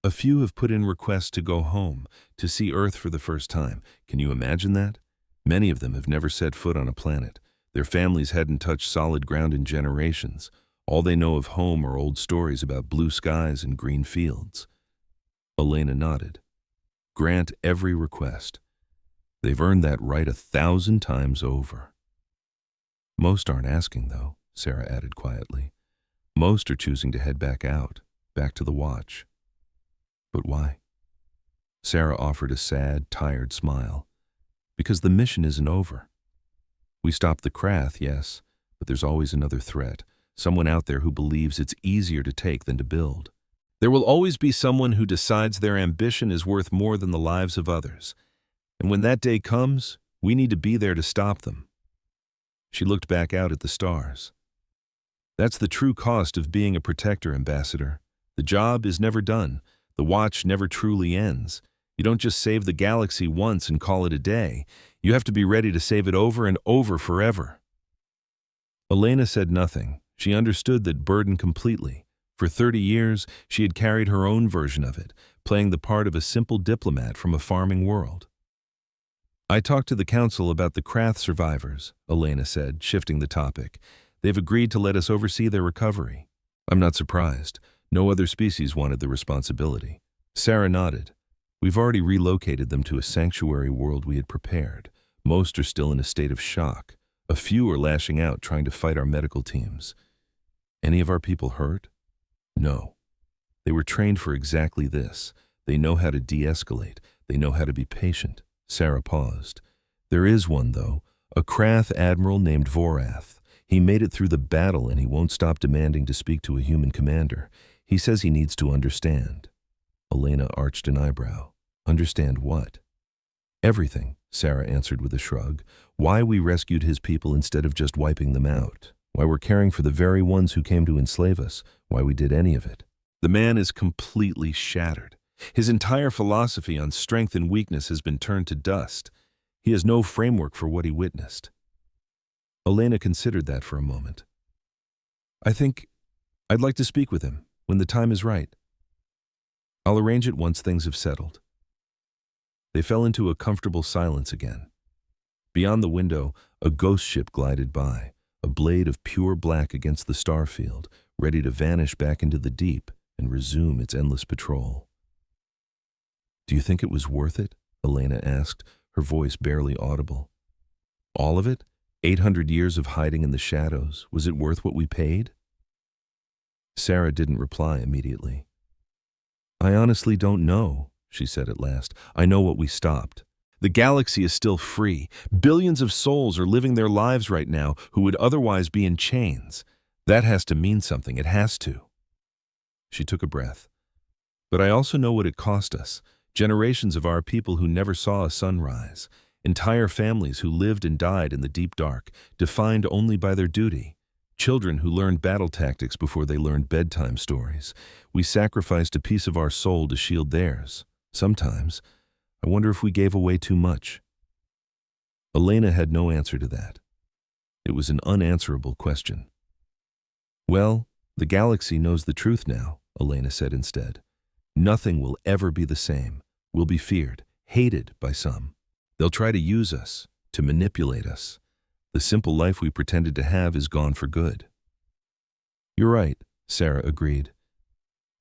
A few have put in requests to go home, to see Earth for the first time. Can you imagine that? Many of them have never set foot on a planet. Their families hadn't touched solid ground in generations. All they know of home are old stories about blue skies and green fields. Elena nodded. Grant every request. They've earned that right 1,000 times over. Most aren't asking, though, Sarah added quietly. Most are choosing to head back out, back to the watch. But why? Sarah offered a sad, tired smile. Because the mission isn't over. We stopped the Krath, yes, but there's always another threat. Someone out there who believes it's easier to take than to build. There will always be someone who decides their ambition is worth more than the lives of others. And when that day comes, we need to be there to stop them. She looked back out at the stars. That's the true cost of being a protector, Ambassador. The job is never done. The watch never truly ends. You don't just save the galaxy once and call it a day. You have to be ready to save it over and over forever. Elena said nothing. She understood that burden completely. For 30 years, she had carried her own version of it, playing the part of a simple diplomat from a farming world. I talked to the council about the Krath survivors, Elena said, shifting the topic. They've agreed to let us oversee their recovery. I'm not surprised. No other species wanted the responsibility. Sarah nodded. We've already relocated them to a sanctuary world we had prepared. Most are still in a state of shock. A few are lashing out trying to fight our medical teams. Any of our people hurt? No. They were trained for exactly this. They know how to de-escalate. They know how to be patient. Sarah paused. There is one, though, a Krath admiral named Vorath. He made it through the battle and he won't stop demanding to speak to a human commander. He says he needs to understand. Elena arched an eyebrow. Understand what? Everything, Sarah answered with a shrug. Why we rescued his people instead of just wiping them out. Why we're caring for the very ones who came to enslave us. Why we did any of it. The man is completely shattered. His entire philosophy on strength and weakness has been turned to dust. He has no framework for what he witnessed. Elena considered that for a moment. I think I'd like to speak with him when the time is right. I'll arrange it once things have settled. They fell into a comfortable silence again. Beyond the window, a ghost ship glided by, a blade of pure black against the star field, ready to vanish back into the deep and resume its endless patrol. Do you think it was worth it? Elena asked, her voice barely audible. All of it? 800 years of hiding in the shadows, was it worth what we paid? Sarah didn't reply immediately. I honestly don't know, she said at last. I know what we stopped. The galaxy is still free. Billions of souls are living their lives right now who would otherwise be in chains. That has to mean something. It has to. She took a breath. But I also know what it cost us. Generations of our people who never saw a sunrise. Entire families who lived and died in the deep dark, defined only by their duty. Children who learned battle tactics before they learned bedtime stories. We sacrificed a piece of our soul to shield theirs. Sometimes, I wonder if we gave away too much. Elena had no answer to that. It was an unanswerable question. Well, the galaxy knows the truth now, Elena said instead. Nothing will ever be the same. We'll be feared, hated by some. They'll try to use us, to manipulate us. The simple life we pretended to have is gone for good. You're right, Sarah agreed.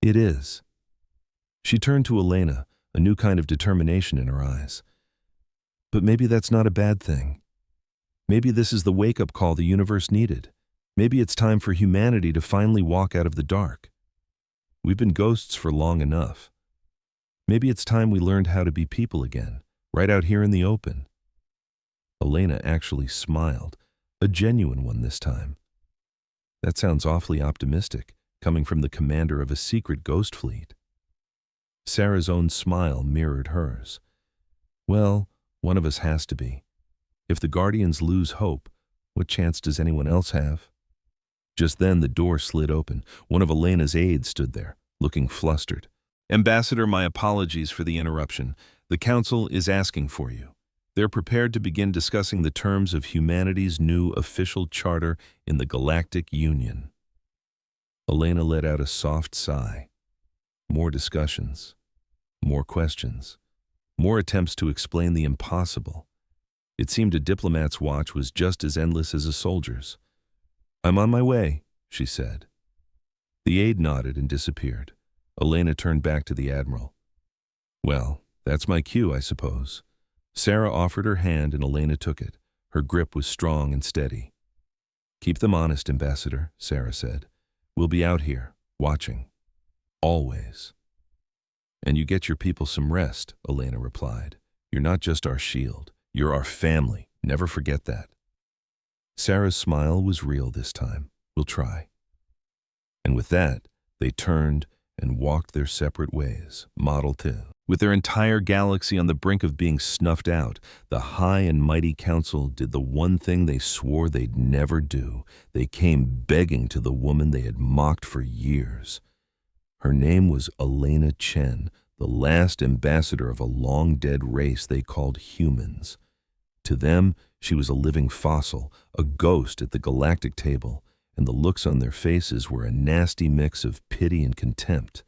It is. She turned to Elena, a new kind of determination in her eyes. But maybe that's not a bad thing. Maybe this is the wake-up call the universe needed. Maybe it's time for humanity to finally walk out of the dark. We've been ghosts for long enough. Maybe it's time we learned how to be people again, right out here in the open. Elena actually smiled, a genuine one this time. That sounds awfully optimistic, coming from the commander of a secret ghost fleet. Sarah's own smile mirrored hers. Well, one of us has to be. If the Guardians lose hope, what chance does anyone else have? Just then the door slid open. One of Elena's aides stood there, looking flustered. Ambassador, my apologies for the interruption. The council is asking for you. They're prepared to begin discussing the terms of humanity's new official charter in the Galactic Union. Elena let out a soft sigh. More discussions. More questions. More attempts to explain the impossible. It seemed a diplomat's watch was just as endless as a soldier's. "I'm on my way," she said. The aide nodded and disappeared. Elena turned back to the Admiral. "Well, that's my cue, I suppose." Sarah offered her hand and Elena took it. Her grip was strong and steady. "Keep them honest, Ambassador," Sarah said. "We'll be out here, watching. Always." "And you get your people some rest," Elena replied. "You're not just our shield. You're our family. Never forget that." Sarah's smile was real this time. "We'll try." And with that, they turned and walked their separate ways, Model 2. With their entire galaxy on the brink of being snuffed out, the high and mighty council did the one thing they swore they'd never do. They came begging to the woman they had mocked for years. Her name was Elena Chen, the last ambassador of a long-dead race they called humans. To them, she was a living fossil, a ghost at the galactic table, and the looks on their faces were a nasty mix of pity and contempt.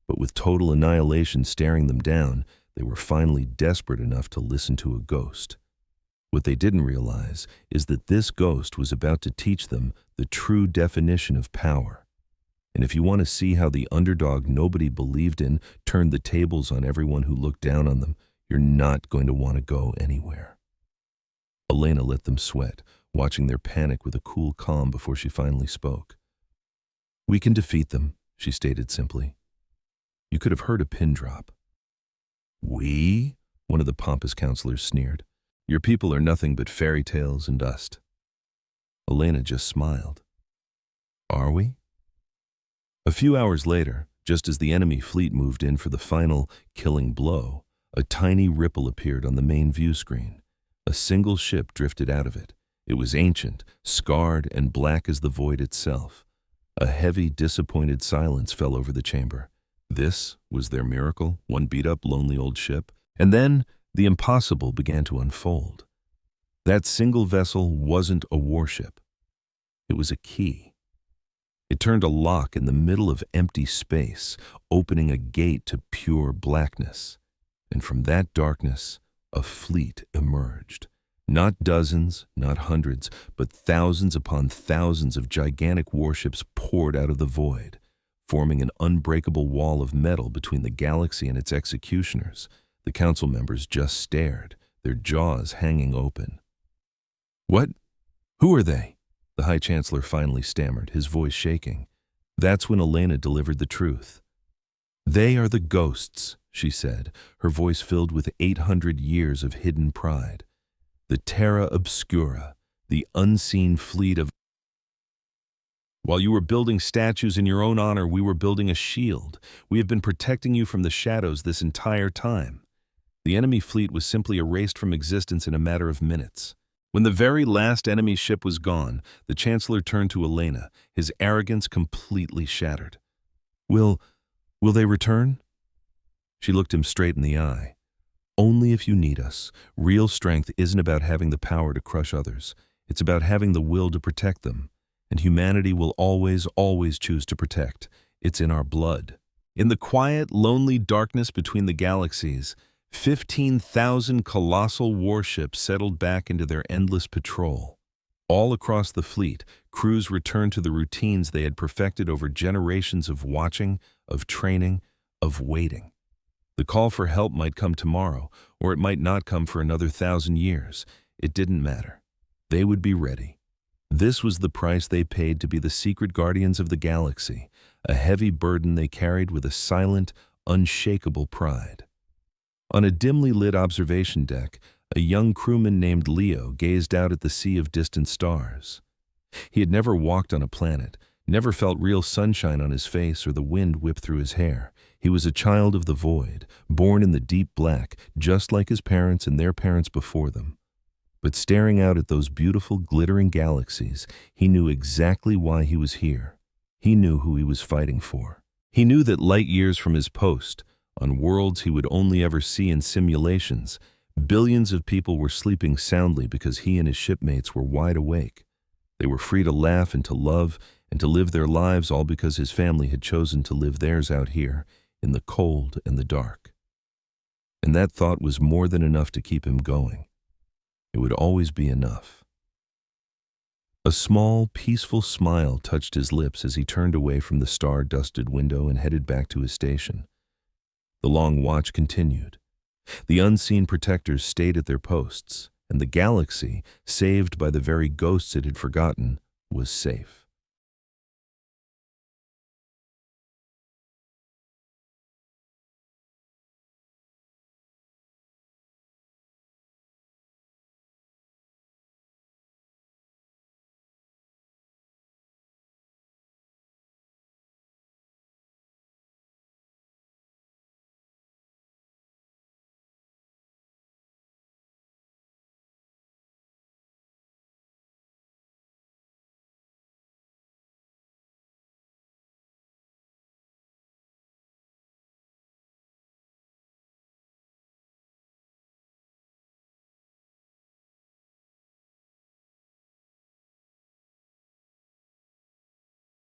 But with total annihilation staring them down, they were finally desperate enough to listen to a ghost. What they didn't realize is that this ghost was about to teach them the true definition of power. And if you want to see how the underdog nobody believed in turned the tables on everyone who looked down on them, you're not going to want to go anywhere. Elena let them sweat, watching their panic with a cool calm before she finally spoke. "We can defeat them," she stated simply. You could have heard a pin drop. "We?" one of the pompous counselors sneered. "Your people are nothing but fairy tales and dust." Elena just smiled. "Are we?" A few hours later, just as the enemy fleet moved in for the final killing blow, a tiny ripple appeared on the main view screen. A single ship drifted out of it. It was ancient, scarred, and black as the void itself. A heavy, disappointed silence fell over the chamber. This was their miracle, one beat-up, lonely old ship. And then the impossible began to unfold. That single vessel wasn't a warship. It was a key. It turned a lock in the middle of empty space, opening a gate to pure blackness. And from that darkness, a fleet emerged. Not dozens, not hundreds, but thousands upon thousands of gigantic warships poured out of the void, forming an unbreakable wall of metal between the galaxy and its executioners. The council members just stared, their jaws hanging open. "What? Who are they?" the High Chancellor finally stammered, his voice shaking. That's when Elena delivered the truth. "They are the ghosts," she said, her voice filled with 800 years of hidden pride. "The Terra Obscura, the unseen fleet of..." While you were building statues in your own honor, we were building a shield. We have been protecting you from the shadows this entire time. The enemy fleet was simply erased from existence in a matter of minutes. When the very last enemy ship was gone, the Chancellor turned to Elena, his arrogance completely shattered. Will they return?" She looked him straight in the eye. "Only if you need us. Real strength isn't about having the power to crush others. It's about having the will to protect them. And humanity will always, always choose to protect. It's in our blood." In the quiet, lonely darkness between the galaxies, 15,000 colossal warships settled back into their endless patrol. All across the fleet, crews returned to the routines they had perfected over generations of watching, of training, of waiting. The call for help might come tomorrow, or it might not come for another 1,000 years. It didn't matter. They would be ready. This was the price they paid to be the secret guardians of the galaxy, a heavy burden they carried with a silent, unshakable pride. On a dimly lit observation deck, a young crewman named Leo gazed out at the sea of distant stars. He had never walked on a planet, never felt real sunshine on his face or the wind whip through his hair. He was a child of the void, born in the deep black, just like his parents and their parents before them. But staring out at those beautiful, glittering galaxies, he knew exactly why he was here. He knew who he was fighting for. He knew that light years from his post, on worlds he would only ever see in simulations, Billions of people were sleeping soundly because he and his shipmates were wide awake. They were free to laugh and to love and to live their lives, all because his family had chosen to live theirs out here in the cold and the dark. And that thought was more than enough to keep him going. It would always be enough. A small, peaceful smile touched his lips as he turned away from the star-dusted window and headed back to his station. The long watch continued. The unseen protectors stayed at their posts, and the galaxy, saved by the very ghosts it had forgotten, was safe.